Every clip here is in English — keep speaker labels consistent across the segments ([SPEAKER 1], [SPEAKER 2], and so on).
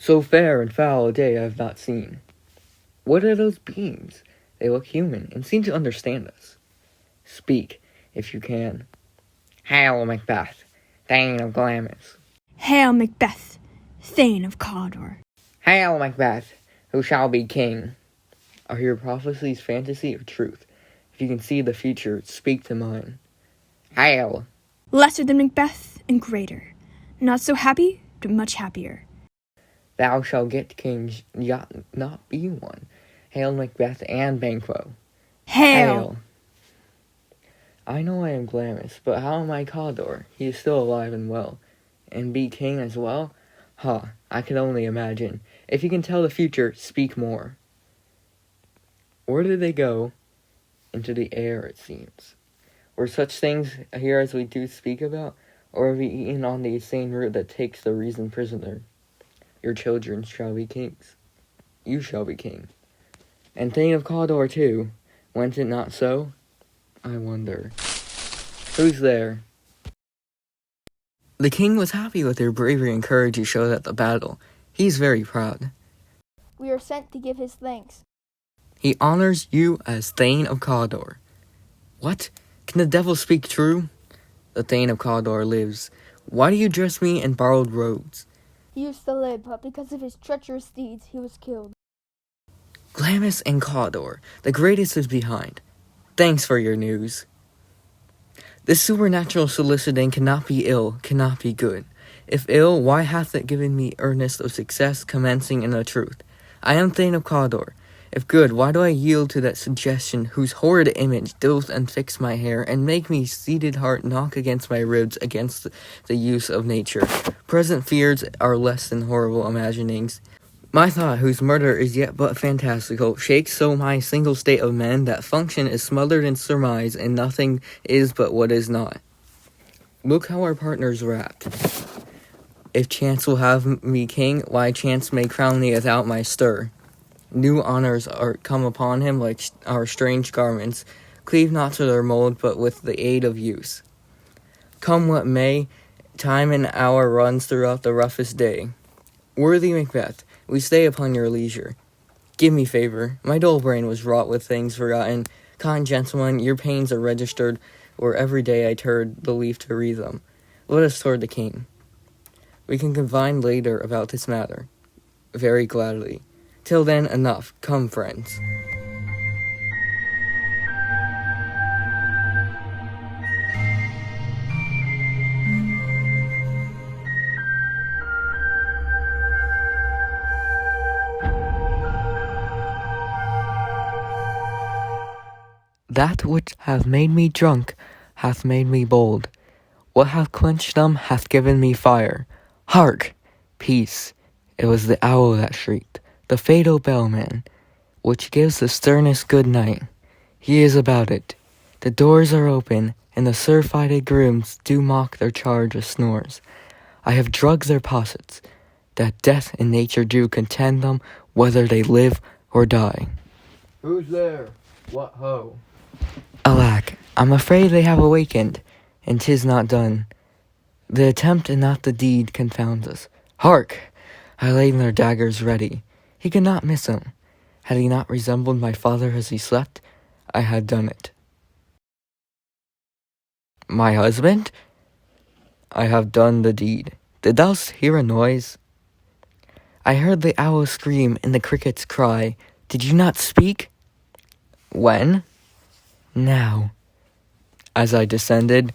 [SPEAKER 1] So fair and foul a day I have not seen. What are those beams? They look human and seem to understand us. Speak, if you can. Hail, Macbeth, Thane of Glamis.
[SPEAKER 2] Hail, Macbeth, Thane of Cawdor.
[SPEAKER 1] Hail, Macbeth, who shall be king. Are your prophecies fantasy or truth? If you can see the future, speak to mine. Hail!
[SPEAKER 2] Lesser than Macbeth and greater. Not so happy, but much happier.
[SPEAKER 1] Thou shalt get kings, yet not be one. Hail, Macbeth and Banquo.
[SPEAKER 2] Hail!
[SPEAKER 1] I know I am Glamis, but how am I Cawdor? He is still alive and well. And be king as well? I can only imagine. If you can tell the future, speak more. Where did they go? Into the air, it seems. Were such things here as we do speak about? Or have we eaten on the insane root that takes the reason prisoner? Your children shall be kings. You shall be king. And Thane of Cawdor too. Went it not so? I wonder. Who's there? The king was happy with their bravery and courage you showed at the battle. He's very proud.
[SPEAKER 3] We are sent to give his thanks.
[SPEAKER 1] He honors you as Thane of Cawdor. What? Can the devil speak true? The Thane of Cawdor lives. Why do you dress me in borrowed robes?
[SPEAKER 3] He used to live, but because of his treacherous deeds, he was killed.
[SPEAKER 1] Glamis and Cawdor, the greatest is behind. Thanks for your news. This supernatural soliciting cannot be ill, cannot be good. If ill, why hath it given me earnest of success commencing in the truth? I am Thane of Cawdor. If good, why do I yield to that suggestion whose horrid image doth unfix my hair and make me seated heart knock against my ribs against the use of nature? Present fears are less than horrible imaginings. My thought, whose murder is yet but fantastical, shakes so my single state of men that function is smothered in surmise, and nothing is but what is not. Look how our partners rapt. If chance will have me king, why chance may crown me without my stir. New honors are come upon him like our strange garments, cleave not to their mold, but with the aid of use. Come what may, time and hour runs throughout the roughest day. Worthy Macbeth, we stay upon your leisure. Give me favor. My dull brain was wrought with things forgotten. Kind gentlemen, your pains are registered, or every day I turn the leaf to read them. Let us toward the king. We can convine later about this matter. Very gladly. Till then, enough. Come, friends. That which hath made me drunk hath made me bold. What hath quenched them hath given me fire. Hark! Peace! It was the owl that shrieked, the fatal bellman, which gives the sternest good night. He is about it. The doors are open, and the surfeited grooms do mock their charge of snores. I have drugged their possets, that death and nature do contend them, whether they live or die. Who's there? What ho? Alack, I'm afraid they have awakened, and 'tis not done. The attempt and not the deed confounds us. Hark! I laid their daggers ready. He could not miss him. Had he not resembled my father as he slept, I had done it. My husband? I have done the deed. Did thou hear a noise? I heard the owl scream and the crickets cry. Did you not speak? When? Now. As I descended,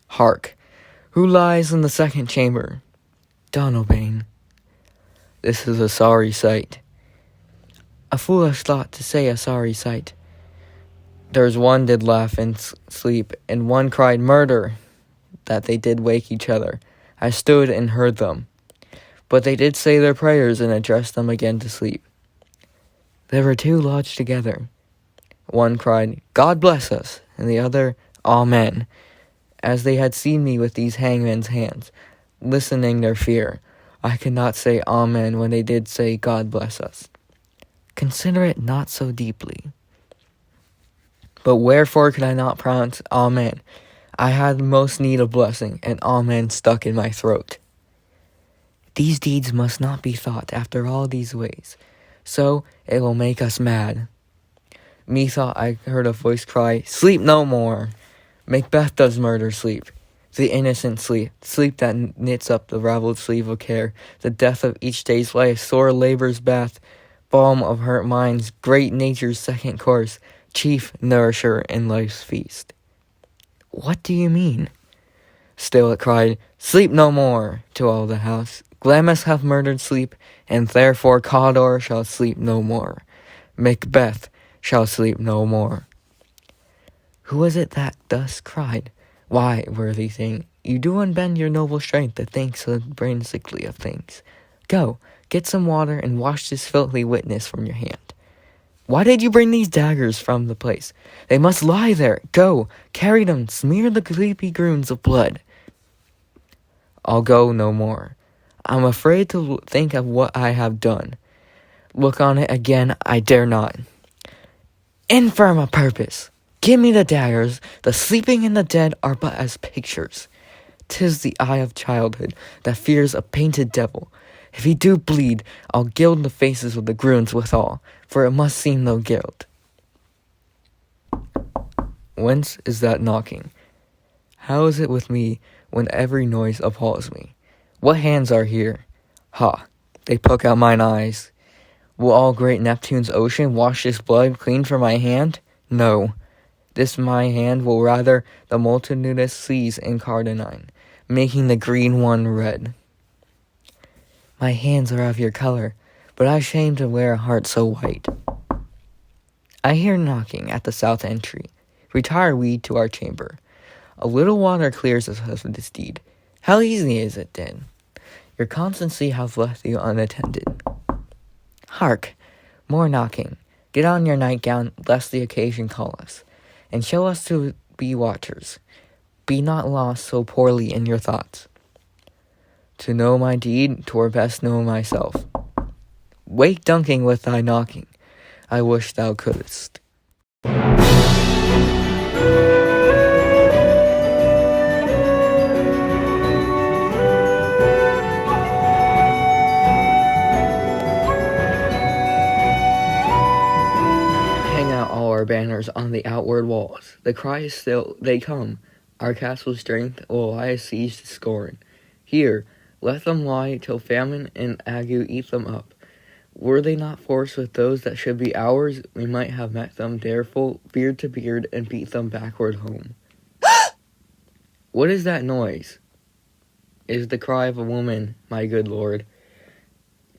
[SPEAKER 1] Hark! Who lies in the second chamber? Donalbain. This is a sorry sight. A foolish thought to say a sorry sight. There's one did laugh in sleep, and one cried murder, that they did wake each other. I stood and heard them. But they did say their prayers and addressed them again to sleep. There were two lodged together. One cried, God bless us, and the other, Amen, as they had seen me with these hangmen's hands, listening their fear. I could not say Amen when they did say God bless us. Consider it not so deeply. But wherefore could I not pronounce Amen? I had most need of blessing, and Amen stuck in my throat. These deeds must not be thought after all these ways, so it will make us mad. Methought I heard a voice cry, "Sleep no more!" Macbeth does murder sleep. The innocent sleep, sleep that knits up the raveled sleeve of care, the death of each day's life, sore labor's bath, balm of hurt minds, great nature's second course, chief nourisher in life's feast. What do you mean? Still it cried, "Sleep no more!" to all the house. Glamis hath murdered sleep, and therefore Cawdor shall sleep no more. Macbeth shall sleep no more. Who was it that thus cried? Why, worthy thing, you do unbend your noble strength to think so brain sickly of things. Go, get some water and wash this filthy witness from your hand. Why did you bring these daggers from the place? They must lie there. Go, carry them, smear the sleepy groans of blood. I'll go no more. I'm afraid to think of what I have done. Look on it again, I dare not. Infirm of purpose! Give me the daggers. The sleeping and the dead are but as pictures. 'Tis the eye of childhood that fears a painted devil. If he do bleed, I'll gild the faces of the grooms withal, for it must seem no guilt. Whence is that knocking? How is it with me when every noise appalls me? What hands are here? Ha! They poke out mine eyes. Will all great Neptune's ocean wash this blood clean from my hand? No. This my hand will rather the multitudinous seas incarnadine, making the green one red. My hands are of your color, but I shame to wear a heart so white. I hear knocking at the south entry. Retire we to our chamber. A little water clears us of this deed. How easy is it then? Your constancy hath left you unattended. Hark! More knocking. Get on your nightgown, lest the occasion call us, and show us to be watchers. Be not lost so poorly in your thoughts. To know my deed, 'twere best know myself. Wake dunking with thy knocking. I wish thou couldst. Hang out all our banners on the outward walls. The cry is still, they come. Our castle's strength will lie siege to scorn. Here, let them lie till famine and ague eat them up. Were they not forced with those that should be ours, we might have met them dareful, beard to beard, and beat them backward home. What is that noise? It is the cry of a woman, my good lord.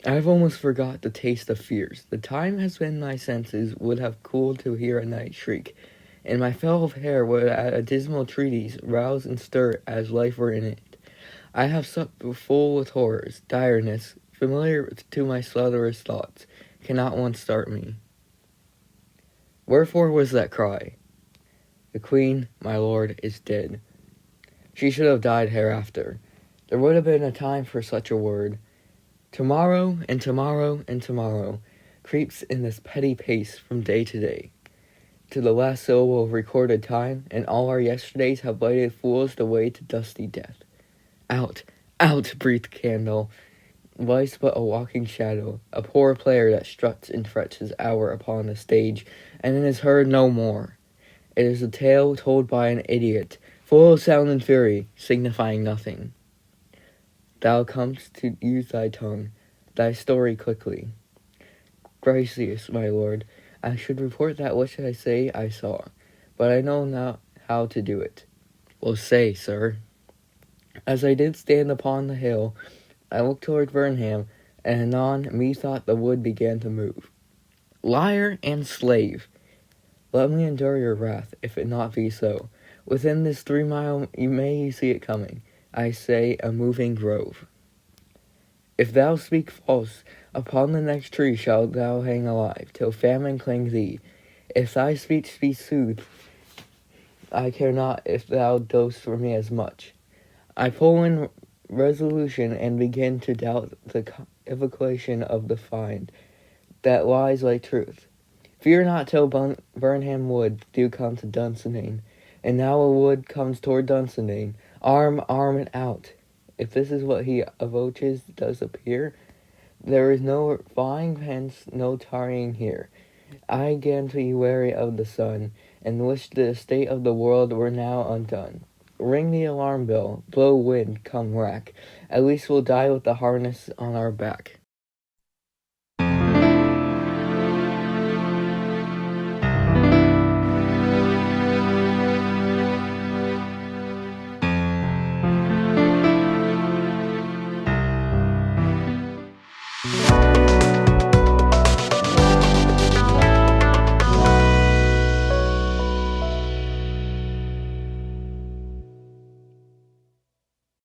[SPEAKER 1] I have almost forgot the taste of fears. The time has been my senses would have cooled to hear a night shriek, and my fellow of hair would at a dismal treatise rouse and stir as life were in it. I have supped full with horrors, direness, familiar to my slutherous thoughts, cannot one start me. Wherefore was that cry? The queen, my lord, is dead. She should have died hereafter. There would have been a time for such a word. Tomorrow, and tomorrow, and tomorrow, creeps in this petty pace from day to day. To the last syllable of recorded time, and all our yesterdays have lighted fools the way to dusty death. Out, out, breathed Candle. Life's but a walking shadow, a poor player that struts and frets his hour upon the stage, and then is heard no more. It is a tale told by an idiot, full of sound and fury, signifying nothing. Thou comest to use thy tongue, thy story quickly. Gracious, my lord, I should report that which I say I saw, but I know not how to do it. Well, say, sir. As I did stand upon the hill, I looked toward Burnham, and anon methought the wood began to move. Liar and slave! Let me endure your wrath, if it not be so. Within this 3 mile you may see it coming, I say, a moving grove. If thou speak false, upon the next tree shalt thou hang alive, till famine cling thee. If thy speech be sooth, I care not if thou dost for me as much. I pull in resolution and begin to doubt the evocation of the find that lies like truth. Fear not till Burnham Wood do come to Dunsinane, and now a wood comes toward Dunsinane, arm and out, if this is what he avoches does appear, there is no flying, hence no tarrying here. I gan to be wary of the sun, and wish the state of the world were now undone. Ring the alarm bell, blow wind, come rack, at least we'll die with the harness on our back.